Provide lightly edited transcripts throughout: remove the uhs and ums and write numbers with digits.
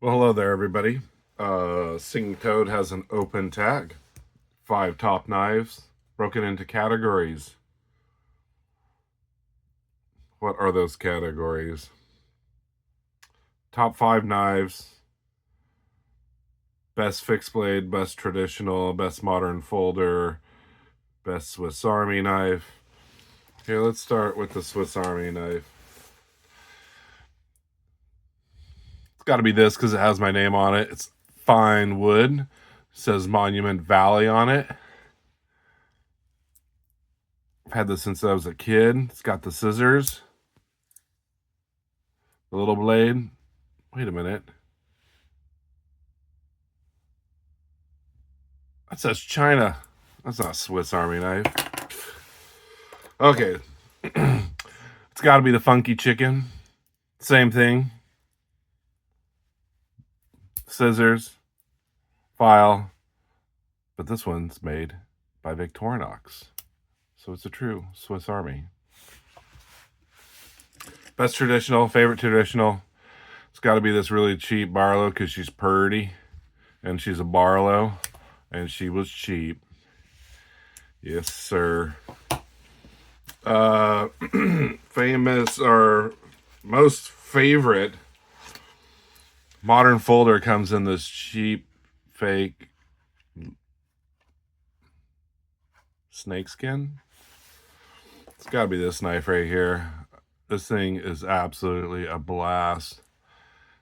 Well, hello there, everybody. Singing Toad has an open tag. 5 top knives, broken into categories. What are those categories? Top 5 knives. Best fixed blade, best traditional, best modern folder, best Swiss Army knife. Here, let's start with the Swiss Army knife. It's got to be this because it has my name on it. It's fine wood. It says Monument Valley on it. I've had this since I was a kid. It's got the scissors, the little blade. Wait a minute. That says China. That's not a Swiss Army knife. Okay. It's got to be the Funky Chicken. Same thing. Scissors, file. But this one's made by Victorinox. So it's a true Swiss Army. Best traditional, favorite traditional. It's got to be this really cheap Barlow because she's purty. And she's a Barlow. And she was cheap. Yes, sir. Famous or most favorite modern folder comes in this cheap fake snakeskin. It's got to be this knife right here. This thing is absolutely a blast.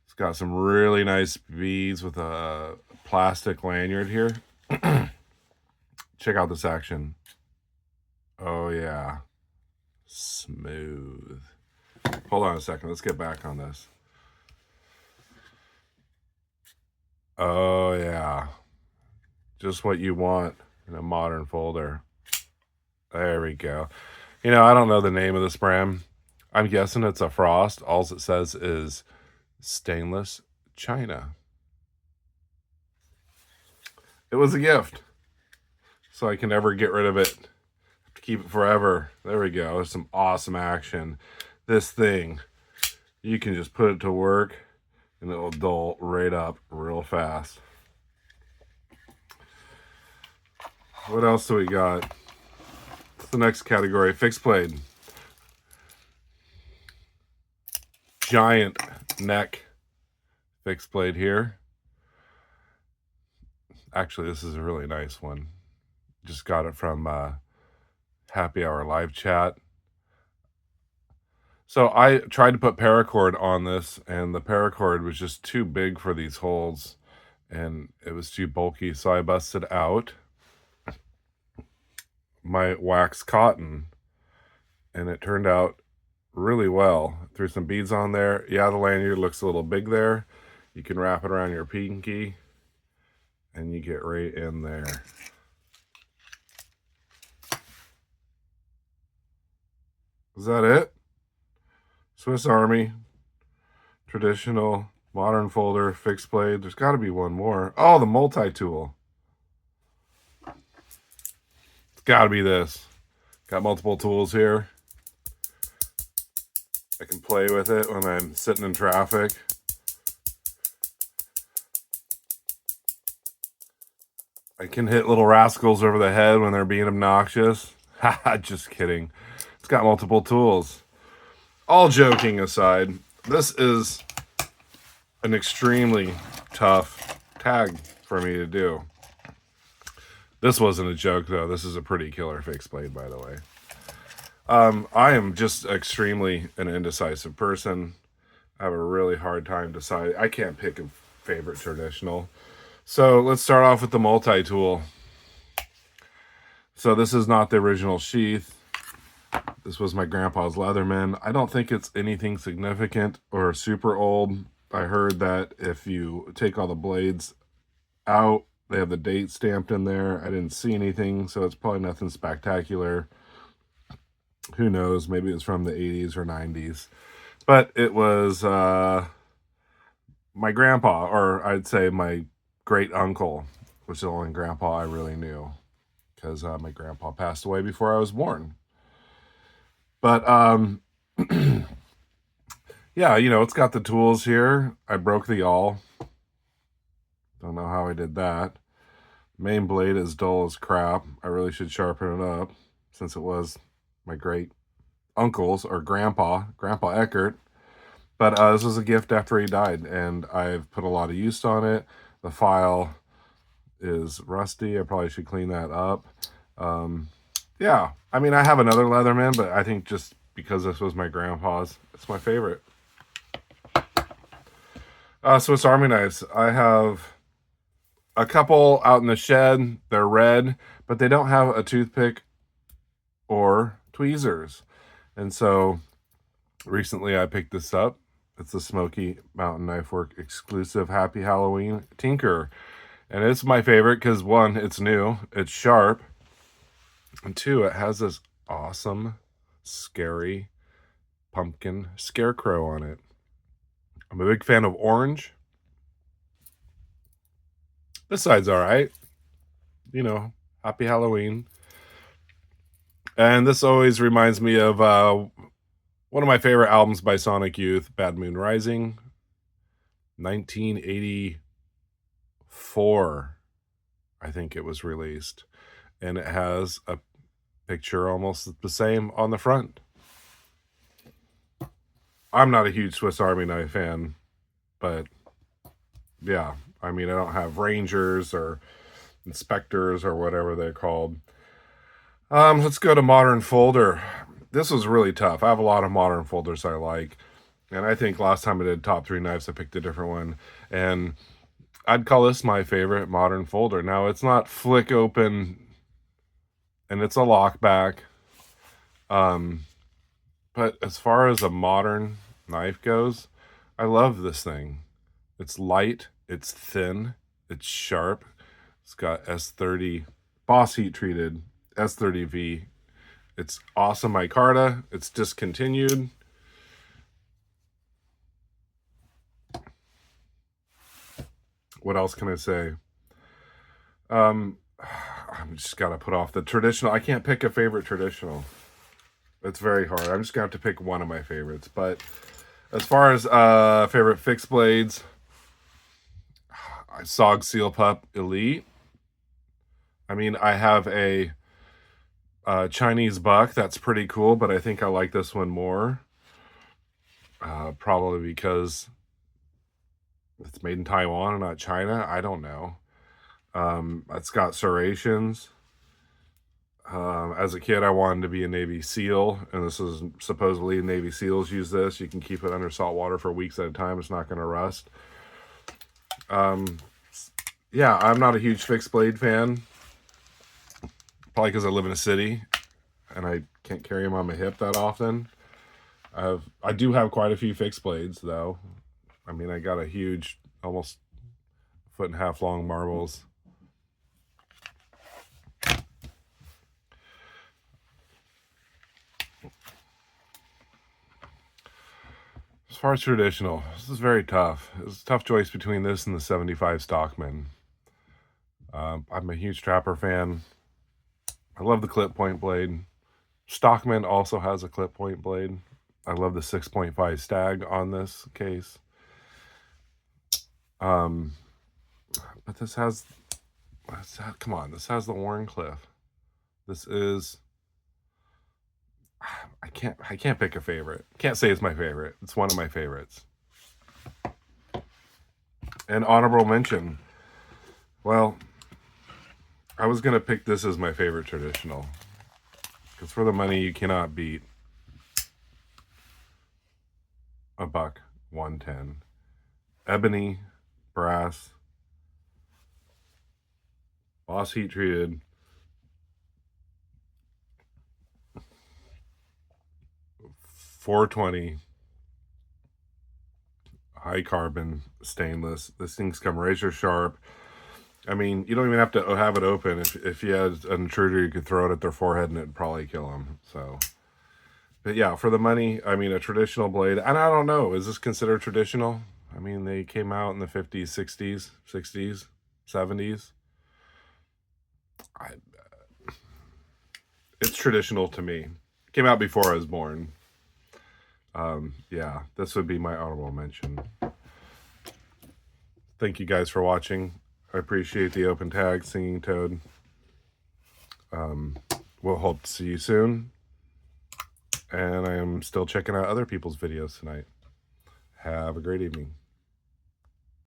It's got some really nice beads with a plastic lanyard here. Check out this action. Oh yeah, smooth. Hold on a second, let's get back on this. Oh yeah, just what you want in a modern folder. There we go. You know, I don't know the name of this brand. I'm guessing it's a Frost. All it says is stainless China. It was a gift, so I can never get rid of it. Keep it forever. There we go. There's some awesome action. This thing, you can just put it to work and it'll dull right up real fast. What else do we got? What's the next category? Fixed blade. Giant neck fixed blade here. Actually, this is a really nice one. Just got it from Happy Hour live chat. So I tried to put paracord on this, and the paracord was just too big for these holes, and it was too bulky, so I busted out my wax cotton, and it turned out really well. Threw some beads on there. Yeah, the lanyard looks a little big there. You can wrap it around your pinky, and you get right in there. Is that it? Swiss Army, traditional, modern folder, fixed blade. There's got to be one more. Oh, the multi-tool. It's got to be this. Got multiple tools here. I can play with it when I'm sitting in traffic. I can hit little rascals over the head when they're being obnoxious. Haha, just kidding. It's got multiple tools. All joking aside, this is an extremely tough tag for me to do. This wasn't a joke, though. This is a pretty killer fixed blade, by the way. I am just extremely an indecisive person. I have a really hard time deciding. I can't pick a favorite traditional. So let's start off with the multi-tool. So this is not the original sheath. This was my grandpa's Leatherman. I don't think it's anything significant or super old. I heard that if you take all the blades out, they have the date stamped in there. I didn't see anything, so it's probably nothing spectacular. Who knows? Maybe it's from the 80s or 90s. But it was my grandpa, or I'd say my great uncle, which is the only grandpa I really knew, because my grandpa passed away before I was born. But yeah, you know, it's got the tools here. I broke the awl. Don't know how I did that. Main blade is dull as crap. I really should sharpen it up since it was my great uncle's or Grandpa Eckert. But this was a gift after he died, and I've put a lot of use on it. The file is rusty. I probably should clean that up. Yeah, I mean, I have another Leatherman, but I think just because this was my grandpa's, it's my favorite. Swiss Army knives. I have a couple out in the shed. They're red, but they don't have a toothpick or tweezers. And so recently I picked this up. It's the Smoky Mountain Knife Work exclusive Happy Halloween Tinker. And it's my favorite because, one, it's new, it's sharp, and two, it has this awesome, scary pumpkin scarecrow on it. I'm a big fan of orange. This side's all right. You know, Happy Halloween. And this always reminds me of one of my favorite albums by Sonic Youth, Bad Moon Rising, 1984, I think it was released. And it has a picture almost the same on the front. I'm not a huge Swiss Army knife fan, but yeah, I mean, I don't have Rangers or Inspectors or whatever they're called. Let's go to Modern Folder. This was really tough. I have a lot of Modern Folders I like, and I think last time I did top 3 knives, I picked a different one, and I'd call this my favorite Modern Folder. Now, it's not flick open, and it's a lockback, but as far as a modern knife goes, I love this thing. It's light, it's thin, it's sharp. It's got S30 Boss heat treated S30V. It's awesome micarta. It's discontinued. What else can I say? I'm just gotta put off the traditional. I can't pick a favorite traditional. It's very hard. I'm just gonna have to pick one of my favorites. But as far as favorite fixed blades, SOG Seal Pup Elite. I mean, I have a Chinese buck that's pretty cool, but I think I like this one more. Probably because it's made in Taiwan and not China. I don't know. It's got serrations. As a kid, I wanted to be a Navy SEAL, and this is supposedly Navy SEALs use this. You can keep it under salt water for weeks at a time. It's not going to rust. Yeah, I'm not a huge fixed blade fan. Probably because I live in a city, and I can't carry them on my hip that often. I do have quite a few fixed blades, though. I mean, I got a huge, almost 1.5 foot long marbles. As far as traditional, this is very tough. It's a tough choice between this and the 75 Stockman. I'm a huge Trapper fan. I love the clip point blade. Stockman also has a clip point blade. I love the 6.5 Stag on this case. But this has, come on, this has the Wharncliffe. This is, I can't pick a favorite. Can't say it's my favorite. It's one of my favorites. And honorable mention. Well, I was going to pick this as my favorite traditional. Because for the money, you cannot beat a buck 110. Ebony, brass, Boss heat treated. .420 high carbon stainless. This thing's come razor sharp. I mean, you don't even have to have it open. If you had an intruder, you could throw it at their forehead and it'd probably kill them. So, but yeah, for the money, I mean, a traditional blade. And I don't know, is this considered traditional? I mean, they came out in the 50s, 60s, 70s. It's traditional to me. It came out before I was born. Yeah, this would be my honorable mention. Thank you guys for watching. I appreciate the open tag, Singing Toad. We'll hope to see you soon. And I am still checking out other people's videos tonight. Have a great evening.